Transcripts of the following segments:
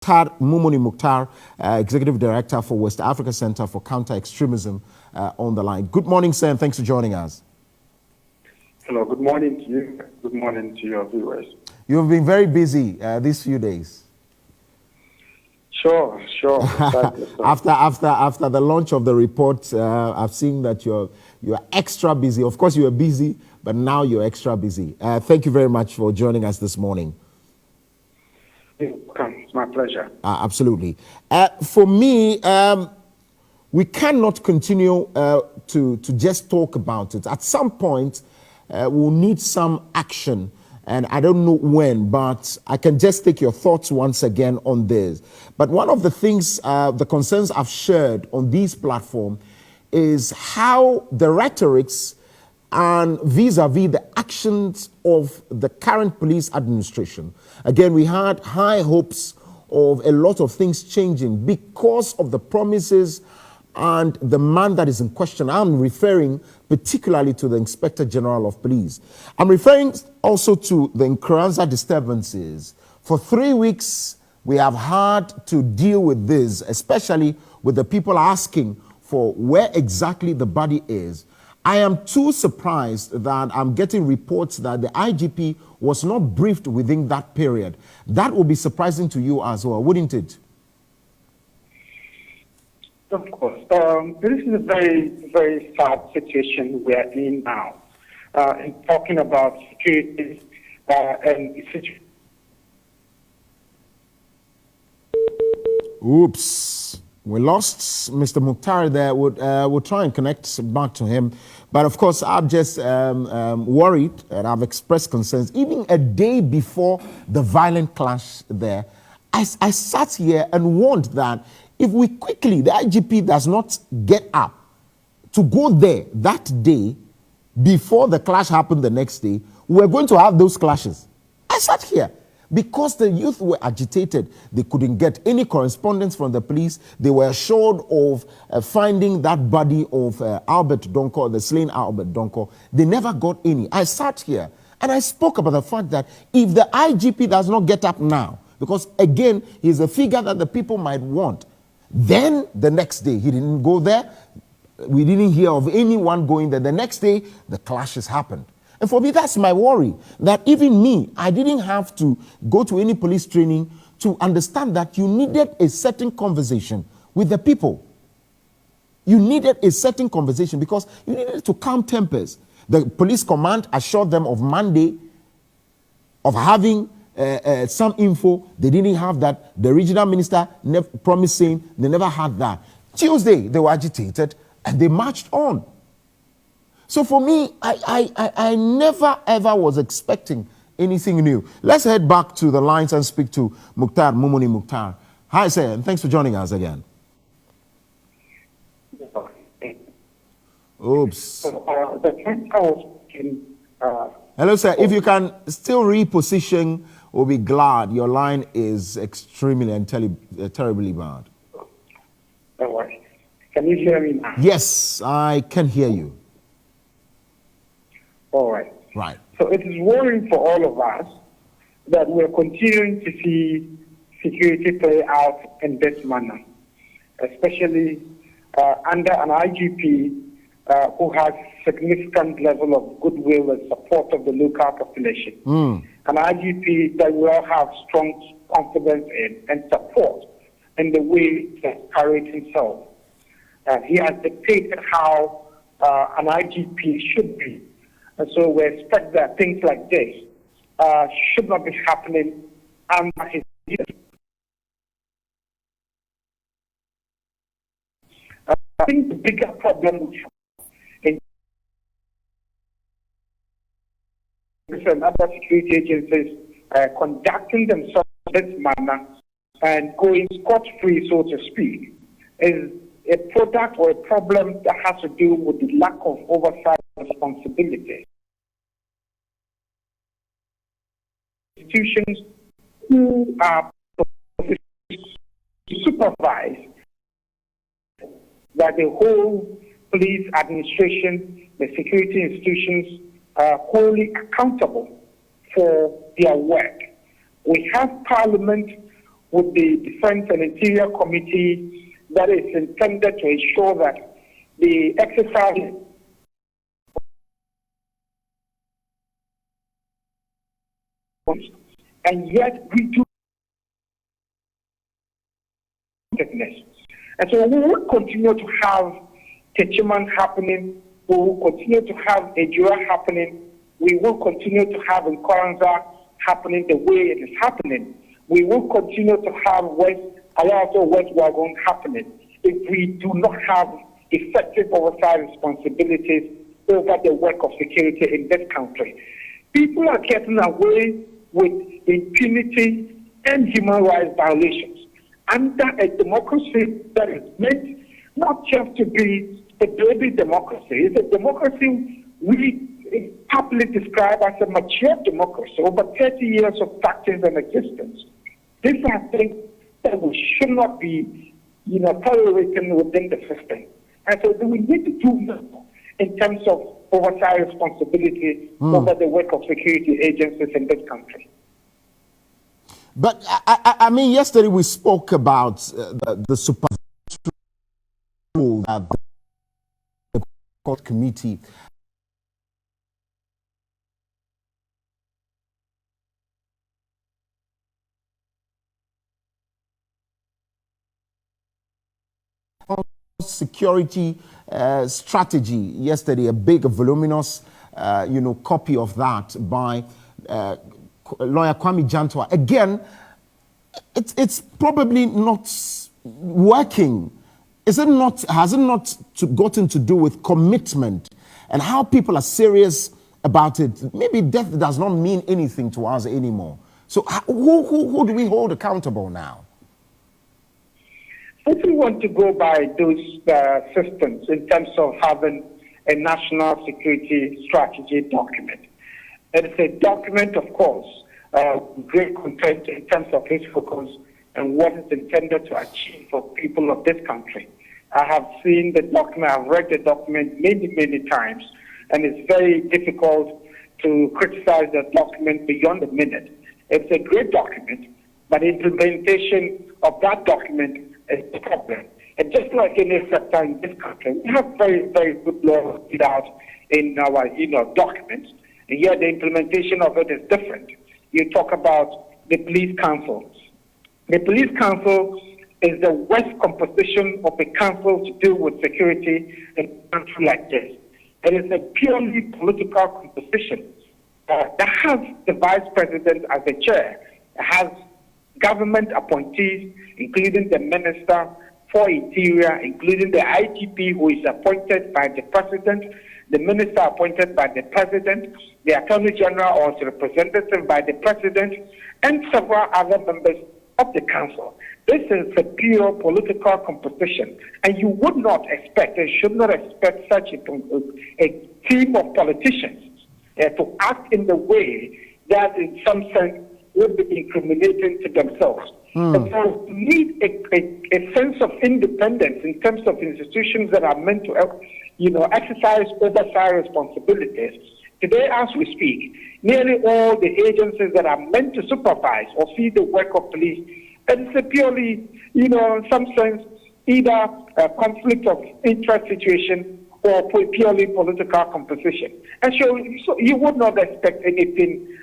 Mumuni Mukhtar, Executive Director for West Africa Center for Counter-Extremism, on the line. Good morning, sir, and thanks for joining us. Hello, good morning to you. Good morning to your viewers. You've been very busy these few days. Sure. After the launch of the report, I've seen that you're extra busy. Of course, you were busy, but now you're extra busy. Thank you very much for joining us this morning. It's my pleasure. Absolutely. For me, we cannot continue to just talk about it. At some point, we'll need some action. And I don't know when, but I can just take your thoughts once again on this. But one of the things, the concerns I've shared on this platform is how the rhetorics and vis-a-vis the actions of the current police administration. Again, we had high hopes of a lot of things changing because of the promises and the man that is in question. I'm referring particularly to the Inspector General of Police. I'm referring also to the Nkoranza disturbances. For 3 weeks, we have had to deal with this, especially with the people asking for where exactly the body is. I am too surprised that I'm getting reports that the IGP was not briefed within that period. That will be surprising to you as well, wouldn't it? Of course. This is a very, very sad situation we are in now. In talking about security and situation. Oops. We lost Mr. Mukhtar there. We'll try and connect back to him. But of course, I'm just worried, and I've expressed concerns. Even a day before the violent clash there, I sat here and warned that if we quickly, the IGP does not get up to go there that day before the clash happened the next day, we're going to have those clashes. I sat here. Because the youth were agitated, they couldn't get any correspondence from the police. They were assured of finding that body of Albert Donko, the slain Albert Donko. They never got any. I sat here and I spoke about the fact that if the IGP does not get up now, because again, he's a figure that the people might want, then the next day, he didn't go there. We didn't hear of anyone going there. The next day, the clashes happened. And for me, that's my worry, that even me, I didn't have to go to any police training to understand that you needed a certain conversation with the people. You needed a certain conversation because you needed to calm tempers. The police command assured them of Monday of having some info. They didn't have that. The regional minister promised saying they never had that. Tuesday, they were agitated and they marched on. So for me, I never ever was expecting anything new. Let's head back to the lines and speak to Mukhtar, Mumuni Mukhtar. Hi, sir, and thanks for joining us again. Oops. Hello, sir. If you can still reposition, we'll be glad. Your line is extremely and terribly bad. All right. Can you hear me now? Yes, I can hear you. All right. Right. So it is worrying for all of us that we're continuing to see security play out in this manner, especially under an IGP who has significant level of goodwill and support of the local population. An IGP that we all have strong confidence in and support in the way he has carried himself. He has dictated how an IGP should be. And so we expect that things like this should not be happening under his leadership. I think the bigger problem in and other security agencies conducting themselves in this manner and going scot-free, so to speak, is a product or a problem that has to do with the lack of oversight and responsibility. Institutions who are supervised that the whole police administration, the security institutions are wholly accountable for their work. We have Parliament with the Defense and Interior Committee that is intended to ensure that the exercise and yet we do. And so we will continue to have Techiman happening, we will continue to have Ejura happening, we will continue to have Nkoranza happening the way it is happening. We will continue to have West Wagon happening if we do not have effective oversight responsibilities over the work of security in this country. People are getting away with impunity and human rights violations under a democracy that is meant not just to be a baby democracy. It's a democracy we happily describe as a mature democracy, over 30 years of practice and existence. These are things that we should not be, tolerating within the system. And so we need to do more in terms of oversight responsibility over the work of security agencies in this country. But I mean, yesterday we spoke about the supervisory role that the court committee security strategy. Yesterday, a big, voluminous, copy of that by lawyer Kwame Jantua. Again, it's probably not working. Is it not? Has it not gotten to do with commitment and how people are serious about it? Maybe death does not mean anything to us anymore. So who do we hold accountable now? If we want to go by those systems in terms of having a national security strategy document, it's a document, of course, great content in terms of its focus and what it's intended to achieve for people of this country. I have seen the document, I've read the document many, many times, and it's very difficult to criticize the document beyond a minute. It's a great document, but implementation of that document is the problem. And just like any sector in this country, we have very, very good laws laid out in our, documents, and yet the implementation of it is different. You talk about the police council. The police council is the worst composition of a council to deal with security in a country like this. It is a purely political composition that has the vice president as the chair. It has government appointees, including the Minister for Interior, including the IGP, who is appointed by the President, the Minister appointed by the President, the Attorney General or its representative by the President, and several other members of the Council. This is a pure political composition, and you would not expect and should not expect such a team of politicians to act in the way that in some sense would be incriminating to themselves. And so we need a sense of independence in terms of institutions that are meant to exercise oversight responsibilities. Today, as we speak, nearly all the agencies that are meant to supervise or see the work of police, it's a purely, in some sense, either a conflict of interest situation or purely political composition. And so you would not expect anything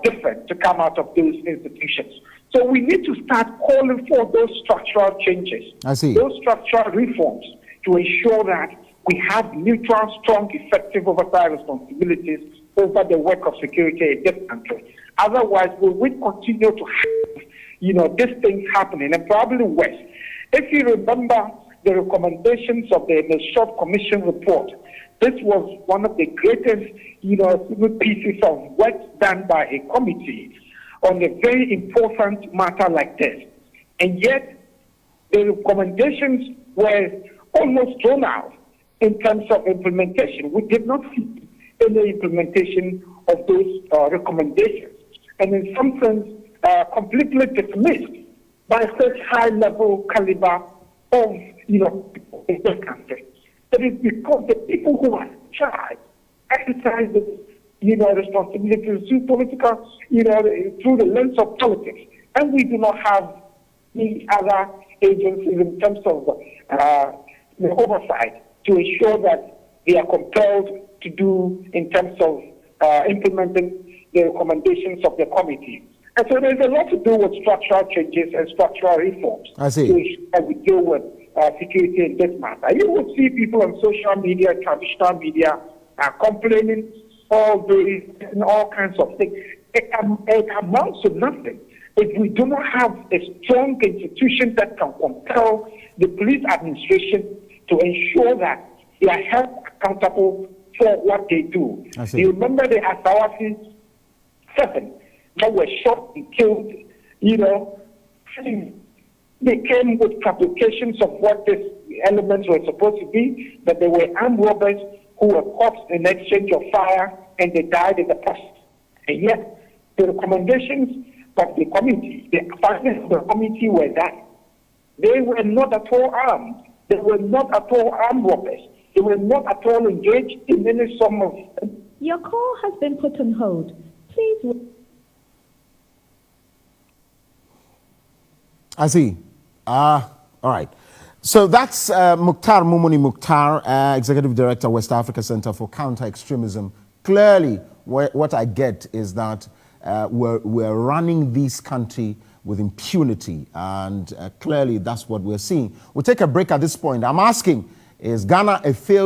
different to come out of those institutions. So we need to start calling for those structural changes, those structural reforms to ensure that we have neutral, strong, effective oversight responsibilities over the work of security in this country. Otherwise, we will continue to have, these things happening, and probably worse. If you remember the recommendations of the Short Commission report, this was one of the greatest, pieces of work done by a committee on a very important matter like this. And yet, the recommendations were almost thrown out in terms of implementation. We did not see any implementation of those recommendations. And in some sense, completely dismissed by such high-level caliber of, people in this country. That is because the people who are charged exercise responsibilities through political, through the lens of politics. And we do not have the other agencies in terms of the oversight to ensure that they are compelled to do in terms of implementing the recommendations of the committee. And so there's a lot to do with structural changes and structural reforms I see. to ensure that we deal with security in this matter. You will see people on social media, traditional media, complaining all day and all kinds of things. It amounts to nothing if we do not have a strong institution that can compel the police administration to ensure that they are held accountable for what they do. You remember the Asawasi 7 that were shot and killed, you know, they came with fabrications of what these elements were supposed to be, that they were armed robbers who were caught in exchange of fire and they died in the process. And yet, the recommendations of the committee, the findings of the committee were that they were not at all armed. They were not at all armed robbers. They were not at all engaged in any form of... Your call has been put on hold. Please... I see. All right. So that's Mukhtar Mumuni Mukhtar, Executive Director, West Africa Center for Counter-Extremism. Clearly, what I get is that we're running this country with impunity, and clearly that's what we're seeing. We'll take a break at this point. I'm asking, is Ghana a failed